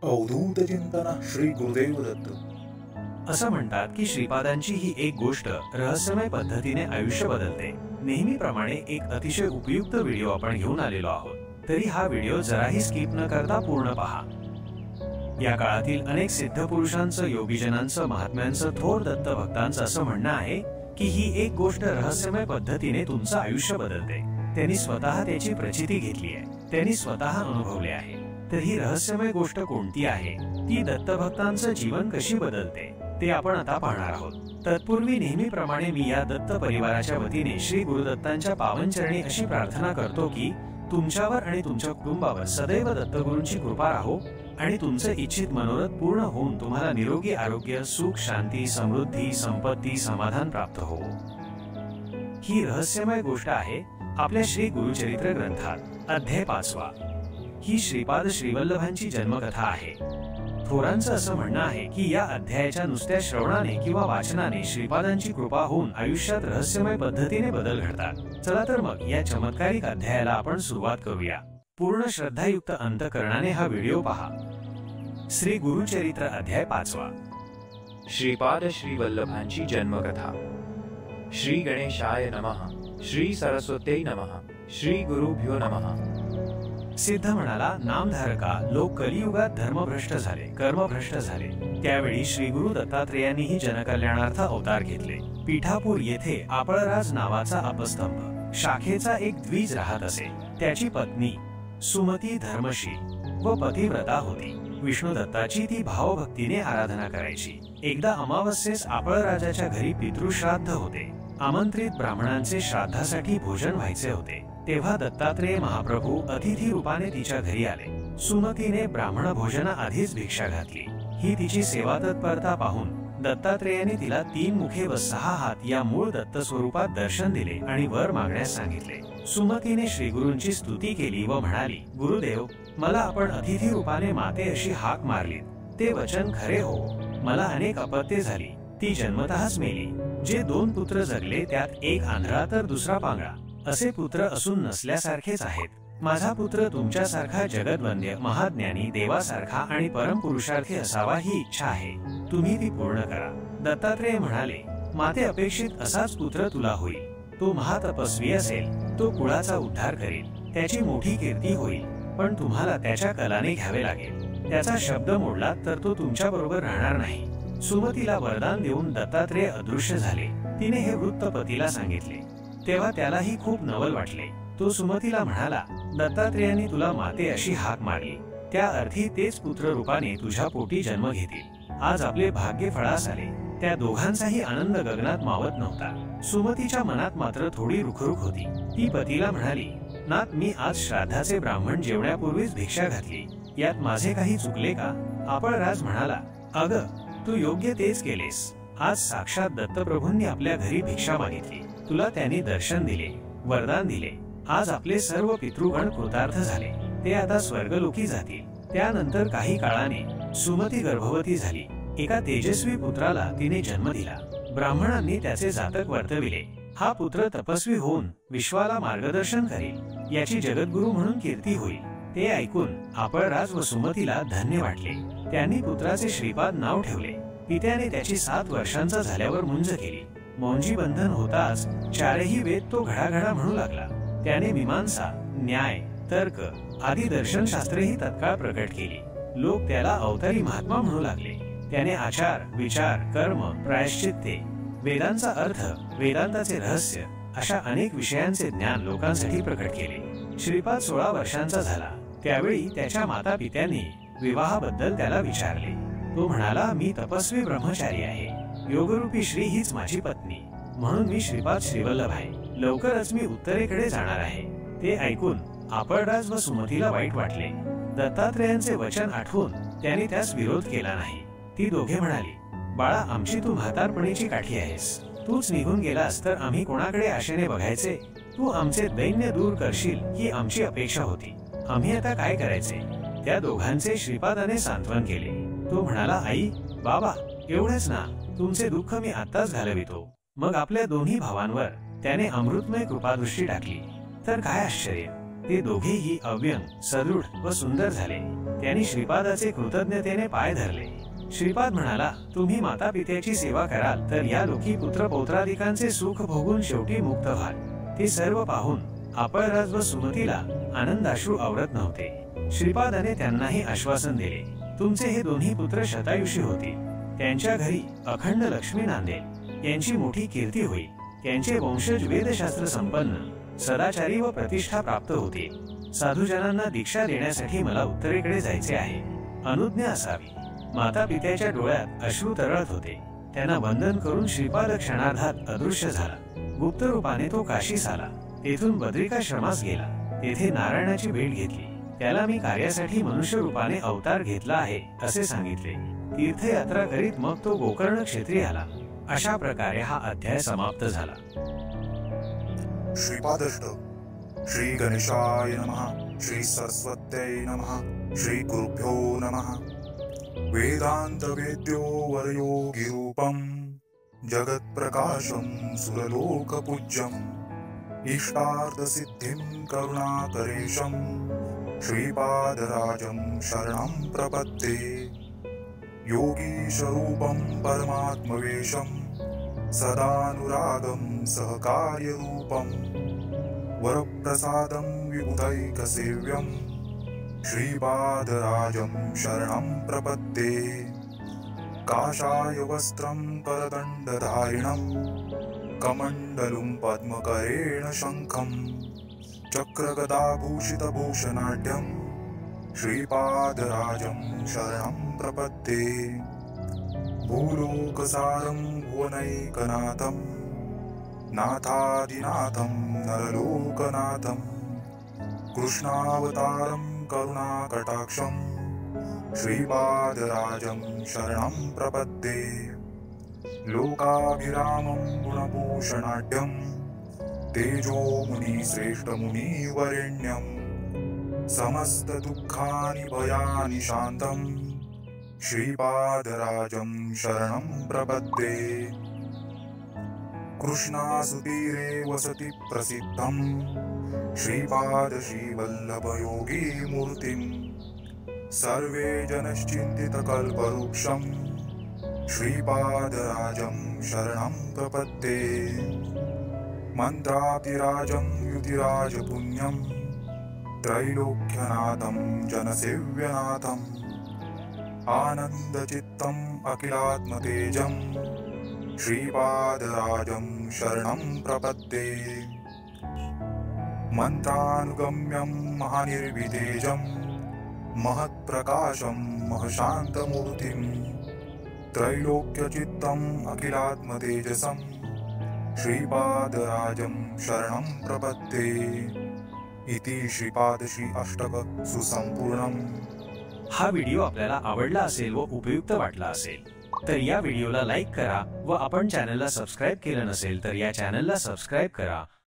अवधूत चिंतन श्री गुरुदेव दत्त. असं म्हणतात की श्रीपादांची ही एक गोष्ट रहस्यमय पद्धतीने आयुष्य बदलते. नेहमीप्रमाणे एक अतिशय उपयुक्त व्हिडिओ आपण घेऊन आलेलो आहोत. तरी हा व्हिडिओ जराही स्किप न करता पूर्ण पहा. या काळातील अनेक सिद्ध पुरुषांचं, योगीजनांचं, महात्म्यांचं, थोर दत्त भक्तांचं असं म्हणणं आहे की ही एक गोष्ट रहस्यमय पद्धतीने तुमचं आयुष्य बदलते. त्यांनी स्वतः त्याची प्रचिती घेतली आहे, त्यांनी स्वतः अनुभवले आहे. तर ही रहस्यमय गोष्ट कोणती आहे, ती दत्तभक्तांचं जीवन कशी बदलते, ते आपण आता पाहणार आहोत. तत्पूर्वी नेहमीप्रमाणे मी या दत्त परिवाराच्या वतीने श्री गुरुदत्तांच्या पावनचरणी अशी प्रार्थना करतो की तुमच्यावर आणि तुमच्या कुटुंबावर सदैव दत्तगुरूंची कृपा राहो आणि तुमचे इच्छित मनोरथ पूर्ण होऊन तुम्हाला निरोगी आरोग्य, सुख, शांती, समृद्धी, संपत्ती, समाधान प्राप्त हो. ही रहस्यमय गोष्ट आहे आपल्या श्री गुरुचरित्र ग्रंथात. अध्याय 5. ही श्रीपाद श्रीवल्लभांची जन्मकथा आहे. थोरांचं असं म्हणणं आहे की या अध्यायाच्या नुसत्या श्रवणाने किंवा वाचनाने श्रीपादांची कृपा होऊन आयुष्यात रहस्यमय पद्धतीने बदल घडतात. चला तर मग या चमत्कारिक अध्यायाला आपण सुरुवात करूया. पूर्ण श्रद्धायुक्त अंतःकरणाने हा व्हिडिओ पहा. श्री गुरुचरित्र अध्याय 5. श्रीपाद श्रीवल्लभांची जन्मकथा. श्री गणेशाय नमः. श्री सरस्वत्यै नमः. श्री गुरुभ्यो नमः. सिद्ध म्हणाला, नामधारका, लोक कलियुगात धर्मभ्रष्ट झाले, कर्मभ्रष्ट झाले. त्यावेळी श्री गुरु दत्तात्रेयांनीही जनकल्याणार्थ अवतार घेतले. पीठापूर येथे आपळराज नावाचा अपस्तंभ शाखेचा एक द्विज राहत असे. त्याची पत्नी सुमती धर्मशील व पतिव्रता होती. विष्णू दत्ताची ती भावभक्तीने आराधना करायची. एकदा अमावस्येस आपळराजाच्या घरी पितृश्राद्ध होते. आमंत्रित ब्राह्मणांचे श्राद्धासाठी भोजन व्हायचे होते. तेव्हा दत्तात्रेय महाप्रभू अतिथी रूपाने तिच्या घरी आले. सुमतीने ब्राह्मण भोजना आधीच भिक्षा घातली. ही तिची सेवा तत्परता पाहून दत्तात्रेयाने तिला 3 मुखे व 6 हात या मूळ दत्त स्वरूपात दर्शन दिले आणि वर मागण्यास सांगितले. सुमतीने श्रीगुरूंची स्तुती केली व म्हणाली, गुरुदेव, मला आपण अतिथी रूपाने माते अशी हाक मारलीत, ते वचन खरे हो. मला अनेक अपत्ये झाली, ती जन्मतःच मेली. जे 2 पुत्र जगले त्यात एक आंधळा तर दुसरा पांगळा. असे पुत्र असून नसल्यासारखेच आहेत. माझा पुत्र तुमच्यासारखा जगद्वंद्य, महाज्ञानी, देवासारखा आणि परमपुरुषार्थी असावा ही इच्छा आहे. तुम्ही ती पूर्ण करा. दत्तात्रेय म्हणाले, माते, अपेक्षित असाच पुत्र तुला होईल. तो महातपस्वी असेल, तो कुळाचा उद्धार करेल, त्याची मोठी कीर्ती होईल. पण तुम्हाला त्याच्या कलाने घ्यावे लागेल. त्याचा शब्द मोडला तर तो तुमच्या बरोबर राहणार नाही. सुमतीला वरदान देऊन दत्तात्रेय अदृश्य झाले. तिने हे वृत्त पतीला सांगितले. तेव्हा त्यालाही खूप नवल वाटले. तो सुमतीला म्हणाला, दत्तात्रेयांनी तुला माते अशी हाक मारली, त्या अर्थी तेच पुत्र रूपाने तुझ्या पोटी जन्म घेतील. आज आपले भाग्य फळास आले. त्या दोघांचाही आनंद गगनात मावत नव्हता. सुमतीच्या मनात मात्र थोडी रुखरुख होती. ती पतीला म्हणाली, नाथ, मी आज श्राद्धाचे ब्राह्मण जेवण्यापूर्वीच भिक्षा घातली, यात माझे काही चुकले का? आपळराज म्हणाला, अगं, तू योग्य तेच केलेस. आज साक्षात दत्तप्रभूंनी आपल्या घरी भिक्षा मागितली, तुला त्यांनी दर्शन दिले, वरदान दिले. आज आपले सर्व पितृगण कृतार्थ झाले. ते आता स्वर्गलोकी जातील. त्यानंतर काही काळाने सुमती गर्भवती झाली. एका तेजस्वी पुत्राला तिने जन्म दिला. ब्राह्मणांनी त्याचे जातक वर्तविले. हा पुत्र तपस्वी होऊन विश्वाला मार्गदर्शन करेल, याची जगद्गुरु म्हणून कीर्ती होईल. ते ऐकून आपळराज व सुमतीला धन्य वाटले. त्यांनी पुत्राचे श्रीपाद नाव ठेवले. पित्याने त्याची 7 वर्षांचा झाल्यावर मुंज केली. मौंजी बंधन होताच 4ही वेद तो घडाघडा म्हणू लागला. त्याने मीमांसा, न्याय, तर्क आदी दर्शनशास्त्रेही तत्काळ प्रकट केली. लोक त्याला अवतारी महात्मा म्हणू लागले. त्याने आचार, विचार, कर्म, प्रायश्चित्ते, वेदांचा अर्थ, वेदांताचे रहस्य अशा अनेक विषयांचे ज्ञान लोकांसाठी प्रकट केले. श्रीपाद 16 वर्षांचा झाला. त्यावेळी त्याच्या माता पित्यांनी विवाहाबद्दल त्याला विचारले. तो म्हणाला, मी तपस्वी ब्रह्मचारी आहे. योगरूपी श्री हीच माझी पत्नी, म्हणून मी श्रीपाद श्रीवल्लभ आहे. लवकरच मी उत्तरेकडे जाणार आहे. ते ऐकून आपळराज व सुमतीला वाईट वाटले. दत्तात्रेयांचे वचन आठवून त्याने त्यास विरोध केला नाही. ती दोघे म्हणाली, बाळा, आमची तू म्हातारपणीची काठी आहेस. तूच निघून गेलास तर आम्ही कोणाकडे आशेने बघायचे? तू आमचे दैन्य दूर करशील ही आमची अपेक्षा होती. आम्ही आता काय करायचे? त्या दोघांचे श्रीपादाने सांत्वन केले. तो म्हणाला, आई, बाबा, एवढेच ना, तुमचे दुःख मी आत्ताच घालवितो. मग आपल्या दोन्ही भावांवर त्याने अमृतमय कृपादृष्टी टाकली. तर काय आश्चर्य, ते दोघेही अव्यंग, सदृढ व सुंदर झाले. त्यांनी श्रीपादाचे कृतज्ञतेने पाय धरले. श्रीपाद म्हणाला, तुम्ही माता पित्याची सेवा कराल तर या लोकी पुत्र पौत्रादिकांचे सुख भोगून शेवटी मुक्त व्हाल. ते सर्व पाहून आपळराज व सुमतीला आनंदाश्रू आवरत नव्हते. श्रीपादाने त्यांनाही आश्वासन दिले, तुमचे हे दोन्ही पुत्र शतायुषी होतील. त्यांच्या घरी अखंड लक्ष्मी नांदेल. यांची मोठी कीर्ती होईल. त्यांचे वंशज वेदशास्त्र संपन्न, सदाचारी व प्रतिष्ठा प्राप्त होते. साधुजनांना दीक्षा देण्यासाठी मला उत्तरेकडे जायचे आहे. अनुज्ञा असावी. माता पित्याच्या डोळ्यात अश्रू तरळत होते. त्यांना वंदन करून श्रीपाद क्षणार्धात अदृश्य झाला. गुप्त रूपाने तो काशीस आला. तेथून बद्रिकाश्रमास गेला. तेथे नारायणाची भेट घेतली. त्याला मी कार्यासाठी मनुष्य रूपाने अवतार घेतला आहे असे सांगितले. तीर्थयात्रा करीत मग तो गोकर्ण क्षेत्री आला. अशा प्रकारे हा अध्याय समाप्त झाला. श्रीपादष्टक. श्री गणेशाय नमः. श्री सरस्वत्यै नमः. श्री गुरुभ्यो नमः. वेदांत वेद्यो वरयोगी रूपम जगत्प्रकाशम सुरलोकपूज्यम इष्टार्थ सिद्धिं करुणाकरेशं श्रीपादराजं शरणं प्रपद्ये. योगीशरूपं परमात्मवेशं सदानुरागं सहकार्यरूपं वरप्रसादं विबुधैकसेव्यं श्रीपादराजं शरणं प्रपद्ये. काषाय वस्त्रं करदण्डधारिणं कमण्डलुं पद्मकरेण शङ्खं चक्रगदाभूषितभूषणाढ्यं श्रीपादराजं शरणं प्रपद्ये. भूलोकसारं भुवनैकनाथं नाथादिनाथं नरलोकनाथं कृष्णावतारं करुणाकटाक्षं श्रीपादराजं शरणं प्रपद्ये. लोकाभिरामं गुणभूषणाढ्यं तेजोमुनिश्रेष्ठमुनिवरेण्यं समस्तदुःखानि भयानि शान्तं श्रीपादराजं शरणं प्रपद्ये. कृष्णासुतीरे वसति प्रसिद्धं श्रीपाद श्रीवल्लभयोगीमूर्तिं सर्वे जनश्चिन्तितकल्पवृक्षं श्रीपादराजं शरणं प्रपद्ये. मन्त्रातिराजं युतिराजपुण्यं त्रैलोक्यनाथं जनसेव्यनाथम् आनन्दचित्तम् अखिलात्मतेजं श्रीपादराजं शरणं प्रपद्ये. मन्त्रानुगम्यं महानिर्वितेजं महत्प्रकाशं महशान्तमूर्तिं त्रैलोक्यचित्तम् अखिलात्मतेजसं श्रीपादराजं शरणं प्रपद्ये. इति श्रीपाद श्री अष्टक सुसंपूर्णम्. हा व्हिडिओ आपल्याला आवडला असेल व उपयुक्त वाटला असेल तर या व्हिडिओला लाईक करा व आपण चॅनलला सबस्क्राईब केलं नसेल तर या चॅनलला सबस्क्राईब करा